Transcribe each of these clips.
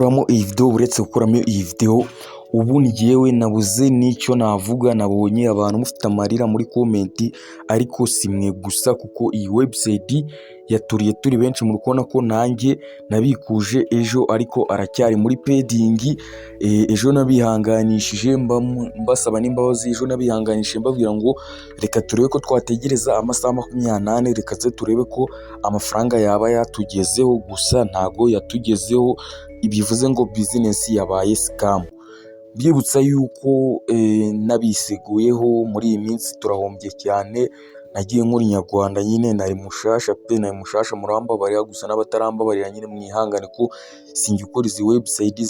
Gukuramo iyi video uretse gukuramo iyi video ubu njyewe nabuze n'icyo navuga. Nabonye abantu mufite amarira muri comment, ariko si mwe gusa kuko iyi website yaturiye turi benshi muri kubona ko nanjye nabikuje ejo ariko aracyari muri pending. Ejo nabihanganishije mbasaba n'imbabazi, ejo nabihanganishije mbabwira ngo reka turebe ko twategereza amasaha 28, reka ze turebe ko amafaranga yaba yatugezeho. Gusa ntago yatugezeho, ibivuze ngo business yabaye scam. Byibutsa yuko nabiseguyeho muri iyi minsi turahombye cyane. Nagiye nkuri Nyarwanda nyine, nari mushasha pe, nari mushasha murambabarira, gusa n'abatarambabarira nyine mwihangane ko sinjye ukora izi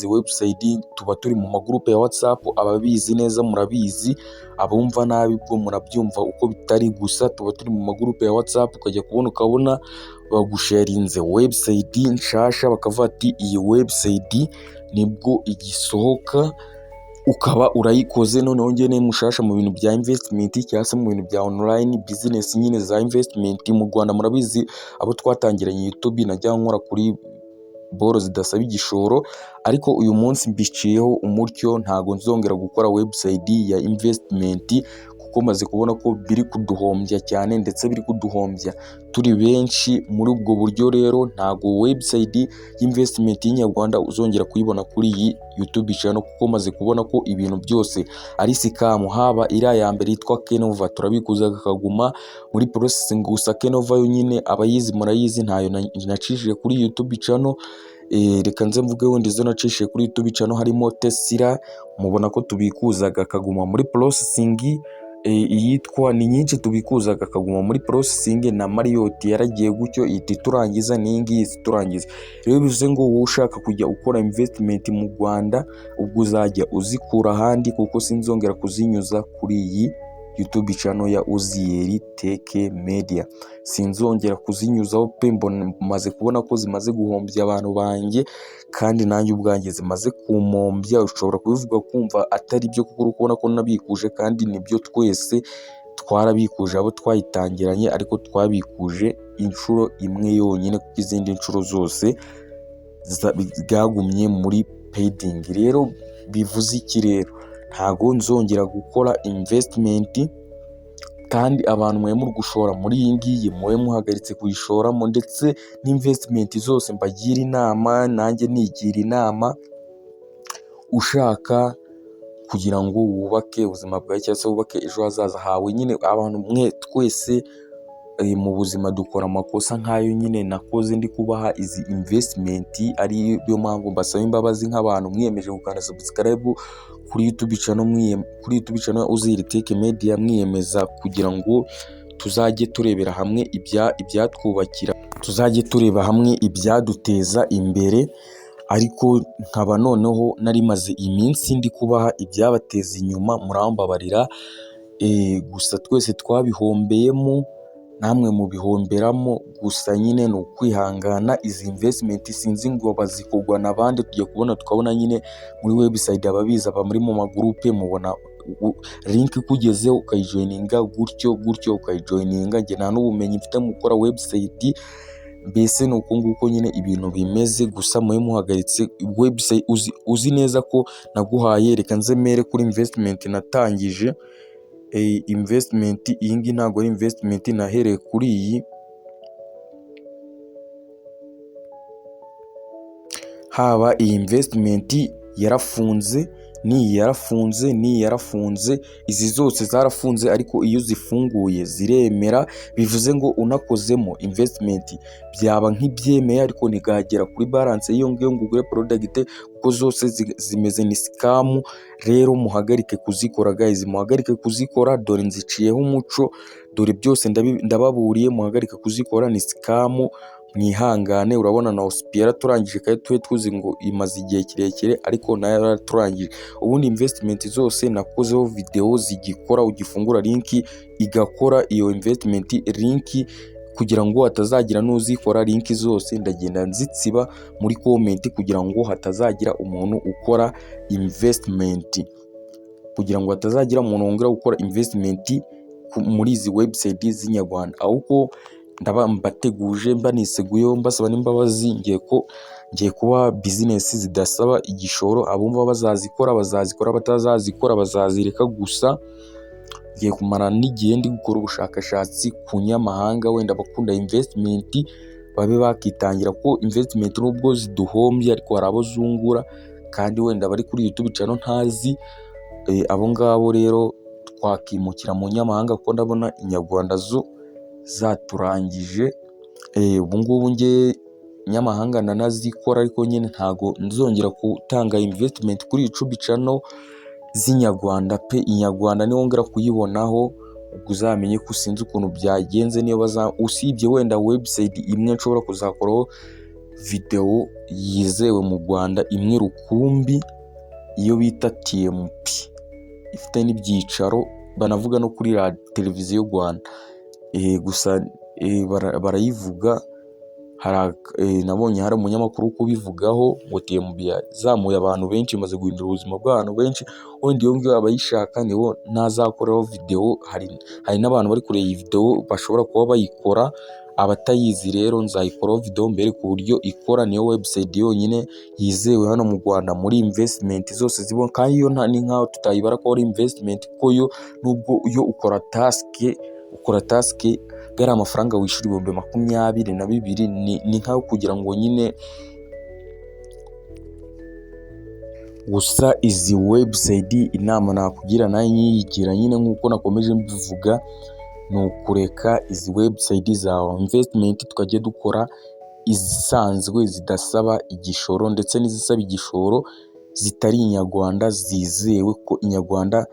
website. Tuba turi mu magroupe ya WhatsApp, ababizi neza murabizi, abumva nabi bwo murabyumva uko bitari. Gusa tuba turi mu magroupe ya WhatsApp, ukajya ukabona bagusharinze website nshasha, bakavuga ati iyi website nibwo igisohoka, ukaba urayikoze. Noneho njye ne mushasha mu bintu bya investment cyangwa se mu bintu bya online business nyine za investment mu Rwanda. Murabizi abo twatangiranye YouTube, najya nkora kuri boro zidasaba igishoro, ariko uyu munsi mbiciyeho umutyo, ntago nzongera gukora website ya investment kuko maze kubona ko biri kuduhombya cyane, ndetse biri kuduhombya turi benshi. Muri ubwo buryo rero ntago website y'investment y'Inyarwanda uzongera kuyibona kuri iyi YouTube channel, kuko maze kubona ko ibintu byose ari scam. Haba iriya ya mbere yitwa Kenova turabikuza kakaguma muri processing, gusa Kenova yo nyine abayizi murayizi, ntayo nacishije kuri YouTube channel. Reka nze mvuge wenda izo nacishije kuri YouTube channel harimo Tesla, mubona ko tubikuzaga kaguma muri processing. Iyitwa ni nyinshi tubikuzaga kaguma muri processing, na Marriott yaragiye gutyo iti turangiza n'ingi turangiza. Rero bivuze ngo wowe ushaka kujya ukora investment mu Rwanda, ubwo uzajya uzikura ahandi, kuko sinzongera kuzinyuza kuri iyi YouTube channel ya Uzziel Tech Media. Sinzongera kuzinyuzaho pe, maze kubona ko zimaze guhombya abantu banjye, kandi nanjye ubwanjye zimaze kumombya. Ushobora kubivuga kumva atari byo, kuko kubona ko nabikuje, kandi nibyo twese twarabikuje abo twayitangiranye, ariko twabikuje inshuro imwe yonyine, kuko izindi nshuro zose zagumye muri pending. Rero bivuze iki rero? Ntago nzongera gukora investment, kandi abantu mwe muri gushora muri iyi ngiyi mwe muhagaritse kuyishoramo, ndetse n'investment zose mbagira inama, nanjye nigira inama. Ushaka kugira ngo wubake ubuzima bwawe cyangwa se wubake ejo hazaza hawe, nyine abantu mwe twese mu buzima dukora amakosa nk'ayo nyine nakoze ndi kubaha izi investment. Ari byo mpamvu mbasaba imbabazi nk'abantu mwiyemeje gukanda subscribe kuri YouTube channel Uzziel Tech Media, mwiyemeza kugira ngo tuzajye turebera hamwe ibyatwubakira, tuzajye tureba hamwe ibyaduteza imbere. Ariko nkaba noneho nari maze iminsi ndi kubaha ibyabateza inyuma, murambabarira. Gusa twese twabihombeyemo, namwe mubihomberamo, gusa nyine ni ukwihangana. Izi investment sinzi ngo bazikogwa n'abandi, tujya kubona tukabona nyine muri website ababizi aba muri mu magroupe, mubona link kugezeho ukayijoininga gutyo ukayijoininga. Nge nta n'ubumenyi mfite mu gukora website, mbese ni uko nguko nyine ibintu bimeze. Gusa mwe muhagaritse website, uzi neza ko naguhaye. Reka nze mere kuri investment natangije. Investment iyi ngi ntago ari investment, nahereye kuri iyi. Haba iyi investment yarafunze, n'iyi yarafunze, izi zose zarafunze, ariko iyo zifunguye ziremera. Bivuze ngo unakozemo investment byaba nk'ibyemeye, ariko ntigagera kuri balance y'iyo ngiyo ngo ugure product, kuko zose zimeze ni scam. Rero muhagarike kuzikora guys, muhagarike kuzikora. Dore nziciyeho umuco, dore byose ndababuriye, muhagarike kuzikora, ni scam. Mwihangane. Urabona na Ospiera turangije, kandi tuwe tuzi ngo imaze igihe kirekire, ariko nayo yaraturangije. Ubundi investment zose nakozeho video zigikora, ugifungura link igakora iyo investment link, kugira ngo hatazagira n'uzikora. Link zose ndagenda nzitsiba muri comment, kugira ngo hatazagira umuntu ukora investment, kugira ngo hatazagira umuntu wongera gukora investment muri izi website z'Inyarwanda. Ahubwo mbateguje mbaniseguyeho mbasaba n'imbabazi, ngiye ko ngiye kuba business zidasaba igishoro, abumva bazazikora bazazikora, batazazikora bazazireka, gusa ngiye kumara n'igihe ndi gukora ubushakashatsi ku nyamahanga, wenda abakunda investment babe bakitangira, ko investment nubwo ziduhombye ariko hari abo zungura, kandi wenda bari kuri YouTube channel ntazi, abo ngabo rero twakimukira mu nyamahanga, kuko ndabona inyarwanda zo zaturangije. Ubu ngubu nge nyamahanga nanazikora, ariko nyine ntago nzongera gutanga investment kuri YouTube channel z'inyarwanda pe. Inyarwanda niwongera kuyibonaho ubwo uzamenye ko sinzi ukuntu byagenze, niyo usibye wenda website imwe nshobora kuzakoraho video yizewe mu Rwanda imwe rukumbi, iyo bita TMP, ifite n'ibyicaro banavuga no kuri televiziyo Rwanda. Gusa barayivuga, nabonye hari umunyamakuru kubivugaho ngo TMP yazamuye abantu benshi, maze guhindura ubuzima bw'abantu benshi. Wenda iyo ngiyo abayishaka nibo nazakoraho video, hari n'abantu bari kureba iyi video bashobora kuba bayikora, abatayizi rero nzayikoraho video mbere ku buryo ikora. Niyo website yonyine yizewe hano mu Rwanda muri investment zose zibona, kandi yo ni nkaho tutayibara ko ari investment, kuko yo nubwo yo ukora task gari amafaranga wishyura 22,000 ni nkaho kugira ngo nyine. Gusa izi website inama nakugira nayo nyiyigira nyine nk'uko nakomeje mbivuga, ni ukureka izi website za investment tukajya dukora izisanzwe zidasaba igishoro, ndetse n'izisaba igishoro zitari inyarwanda zizewe, ko inyarwanda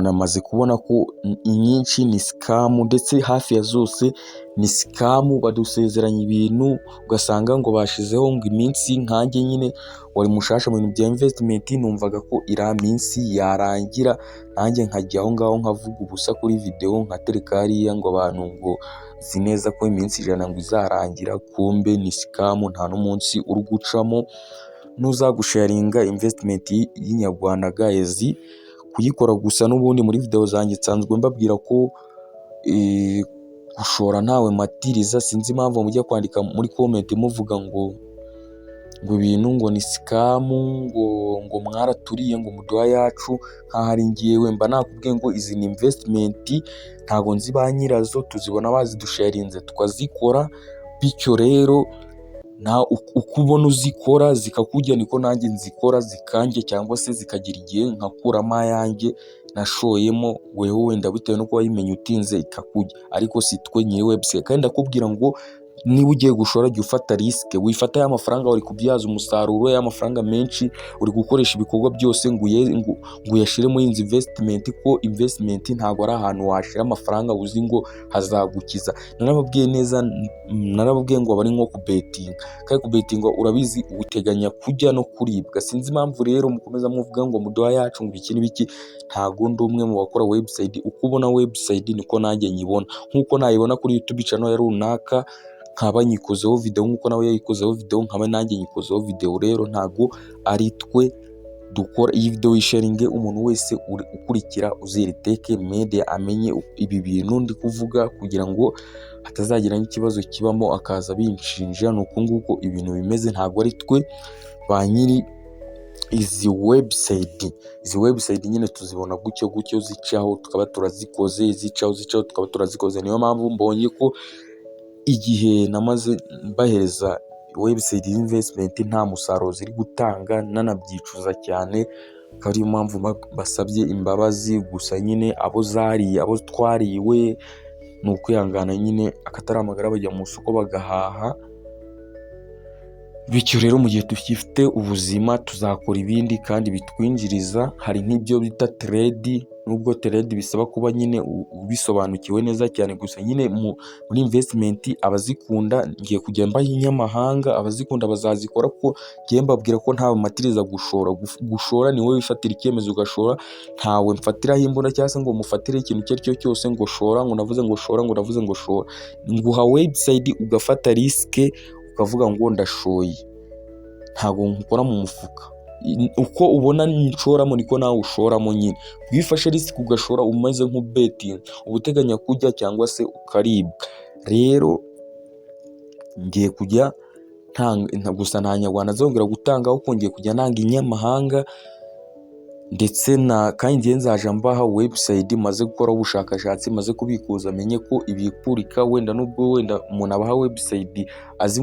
amaze kubona ko inyinshi ni scam, ndetse hafi ya zose ni scam. Badusezeranya ibintu ugasanga ngo bashizeho ngo iminsi, nkanjye nyine wari mushasha mu bintu bya investment, numvaga ko iriya minsi yarangira, nanjye nkajya aho ngaho nkavuga ubusa kuri video, nkatereka hariya ngo abantu ngo nzi neza ko iminsi 100 ngo izarangira, kumbe ni scam, nta n'umunsi uri gucamo. Nuzagusharinga investment y'inyarwanda guys, kuyikora gusa. N'ubundi muri video zanjye nsanzwe mbabwira ko gushora ntawe matiriza. Sinzi impamvu mujya kwandika muri comment muvuga ngo ibintu ngo ni scam, ngo mwaraturiye, ngo muduha yacu, nkaho ari ngiyewe. Mba nakubwiye ngo izi ni investment, ntago nzi ba nyirazo, tuzibona bazidusharinze tukazikora. Bityo rero uko ubona uzikora zikakujya, niko nanjye nzikora zikanjye, cyangwa se zikagira igihe nkakuramo ayanjye nashoyemo, wewe wenda bitewe nuko wayimenye utinze ikakujya, ariko si twe nyiri website. Kandi ndakubwira ngo niba ugiye gushora jya ufata risk, wifata ya mafaranga wari kubyaza umusaruro, ya mafaranga menshi uri gukoresha ibikorwa byose ngo uyashire muri investment, ko investment ntago ari ahantu washira amafaranga uzi ngo hazagukiza. Narababwiye ngo abari nko kubetinga, kandi kubetinga urabizi uteganya kujya no kuribwa. Sinzi impamvu rero mukomeza muvuga ngo muduha yacu ngo iki n'ibiki. Ntago ndi umwe mu bakora website. Uko ubona website niko nanjye nyibona, nkuko nayibona kuri YouTube channel ya runaka nkaba nyikozeho video, nkuko nawe yayikozeho video nkaba nanjye nyikozeho video. Rero ntago ari twe dukora iyi video. Yisharinge umuntu wese ukurikira Uziriteke Media amenye ibi bintu ndi kuvuga, kugira ngo hatazagira n'ikibazo kibamo akaza binshinja. Nuko nguko ibintu bimeze, ntago ari twe ba nyiri izi website. Izi website nyine tuzibona gutyo zicaho tukaba turazikoze, zicaho tukaba turazikoze. Niyo mpamvu mbonye ko igihe namaze mbahereza website investment nta musaruro ziri gutanga, nanabyicuza cyane. Ariyo mpamvu basabye imbabazi. Gusa nyine abo twariwe ni ukwihangana nyine, akataramagara bajya mu isoko bagahaha. Bityo rero mu gihe dufite ubuzima tuzakora ibindi kandi bitwinjiriza. Hari nk'ibyo bita trade, nubwo trade bisaba kuba nyine ubisobanukiwe neza cyane. Gusa nyine muri investment abazikunda ngiye kujya mbaha inyamahanga, abazikunda bazazikora, ko ngiye mbabwira ko ntawe matiriza gushora ni wowe wifatira icyemezo ugashora. Ntawe mfatiraho imbunda cyangwa se ngo mufatire ikintu icyo ari cyo cyose ngo shora, ngo navuze ngo shora, ngo navuze ngo shora. Nguha website ugafata risk ukavuga ngo ndashoye. Ntago nkukora mu mufuka. Uko ubona nshoramo niko nawe ushoramo nyine. Wifashe risk ugashora umeze nk'ubetinga, ubuteganya kujya cyangwa se ukaribwa. Rero ngiye kujya gusa nta nyarwanda zongera gutanga, ahubwo ngiye kujya nanga inyamahanga ndetse kandi njye nzaja mbaha website maze gukora ubushakashatsi, maze kubikuza, amenye ko ibikurika wenda nubwo wenda umuntu abaha website azi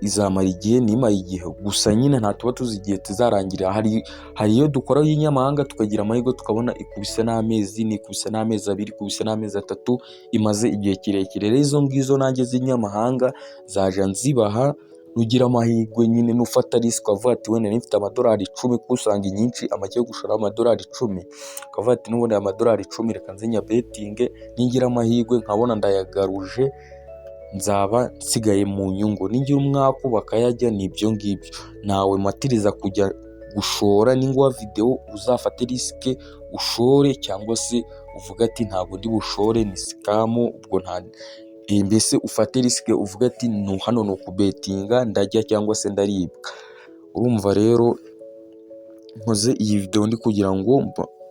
izamara igihe, nimara igihe gusa nyine nta tuba tuzi igihe tuzarangirira. Hari iyo dukora y'inyamahanga tukagira amahirwe tukabona ikubise n'amezi, nikubise n'amezi 2, ikubise n'amezi 3, imaze igihe kirekire. Rero izo ngizo nanjye z'inyamahanga zaja nzibaha, nugira amahirwe nyine nufata risk ukavuga ati wenda nifite $10 kuko usanga inyinshi amake yo gushora $10, ukavuga ati n'ubundi $10 reka nze nya betting, ningira amahirwe nkabona ndayagaruje nzaba nsigaye mu nyungu, ningira umwaka bakayajya. Nibyo ngibyo nawe matiriza kujya gushora ningwa video, uzafate risk ushore, cyangwa se uvuga ati ntabwo ndi bushore ni scam, ubwo nta mbese ufate risk uvuga ati hano no kubetinga ndajya cyangwa se ndaribwa. Urumva rero nkoze iyi video ndi kugira ngo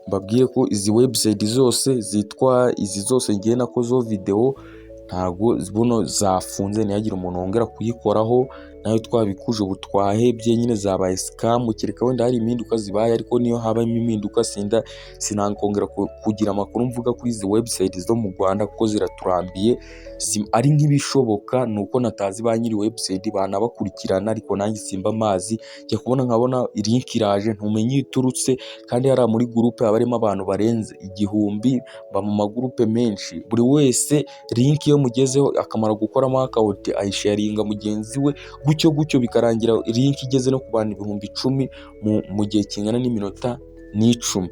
mbabwire ko izi website zose zitwa izi zose ngiye nakozo video ntago zibono zafunze, ntiyagira umuntu wongera kuyikoraho. Nayo twabikuje ubu twahebye nyine zabaye scam, kereka wenda hari impinduka zibaye, ariko niyo habamo impinduka sinakongera kugira amakuru mvuga kuri izi website zo mu Rwanda kuko ziraturambiye. Ari nk'ibishoboka nuko natazi ba nyiri website banabakurikirana, ariko nanjye simba amazi njya kubona nkabona link iraje ntumenye iturutse, kandi hari muri groupe abarimo abantu barenze 1000 ba mu magroupe menshi. Buri wese link yo mugezeho akamara gukoramo account ayisharinga mugenzi we, gutyo bikarangira link igeze no ku bantu 10,000 mu gihe kingana n'iminota 10.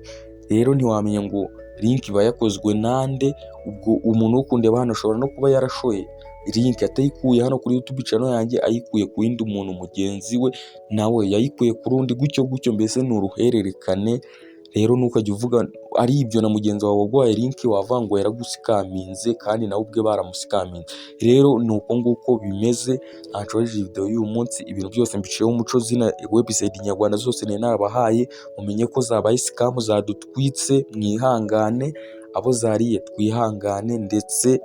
Rero ntiwamenya ngo link iba yakozwe nande. Ubwo umuntu ukundeba hano ashobora no kuba yarashoye link atayikuye hano kuri YouTube channel yanjye, ayikuye ku yindi umuntu mugenzi we nawe yayikuye ku rundi, gutyo mbese ni uruhererekane. Rero nukajya uvuga ari ibyo na mugenzi wawe waguhaye link wavango yaragusikaminze, kandi nawe ubwe baramusikaminze. Rero nuko nguko bimeze. Ntacoje video y'uyu munsi, ibintu byose mbiciyeho umuco. Zina website nyarwanda zose ne nabahaye mumenye ko zabaye scam, zadutwitse. Mwihangane abo zariye, twihangane ndetse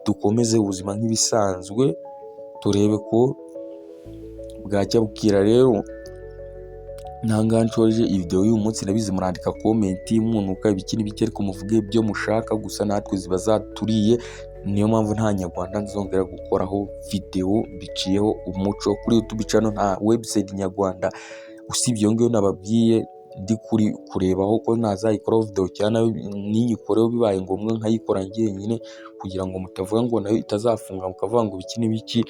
dukomeze ubuzima nk'ibisanzwe, turebe ko bwacya bukira. Rero ntangancoje iyi video y'uyu munsi, nabizi murandika comment munuka ibikini bike, ariko muvuge ibyo mushaka, gusa natwe ziba zaturiye. Niyo mpamvu nta nyarwanda nzongera gukoraho video biciyeho umuco kuri YouTube channel, nta website nyarwanda usibye iyo ngiyo nababwiye ndi kuri kurebaho ko nazayikoraho video, cyane ninyikoreho bibaye ngombwa nkayikora njyenyine, kugira ngo mutavuga ngo nayo itazafunga mukavuga ngo bikini biki.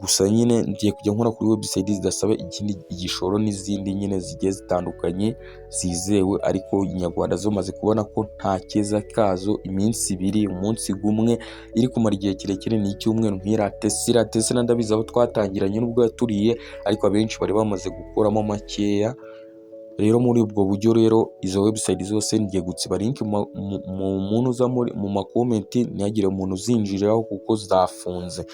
Gusa nyine ngiye kujya nkora kuri website zidasaba ikindi igishoro n'izindi nyine zigiye zitandukanye zizewe, ariko inyarwanda zo maze kubona ko nta keza kazo. Iminsi 2, umunsi gumwe iri kumara igihe kirekire ni icyumweru. Nkiratese nandabiza abo twatangiranye n'ubwo yaturiye, ariko abenshi bari bamaze gukuramo makeya. Rero muri ubwo buryo rero izo website zose ngiye gutsiba link mu muntu uza mu ma comment, ntihagire umuntu uzinjiriraho kuko zafunze.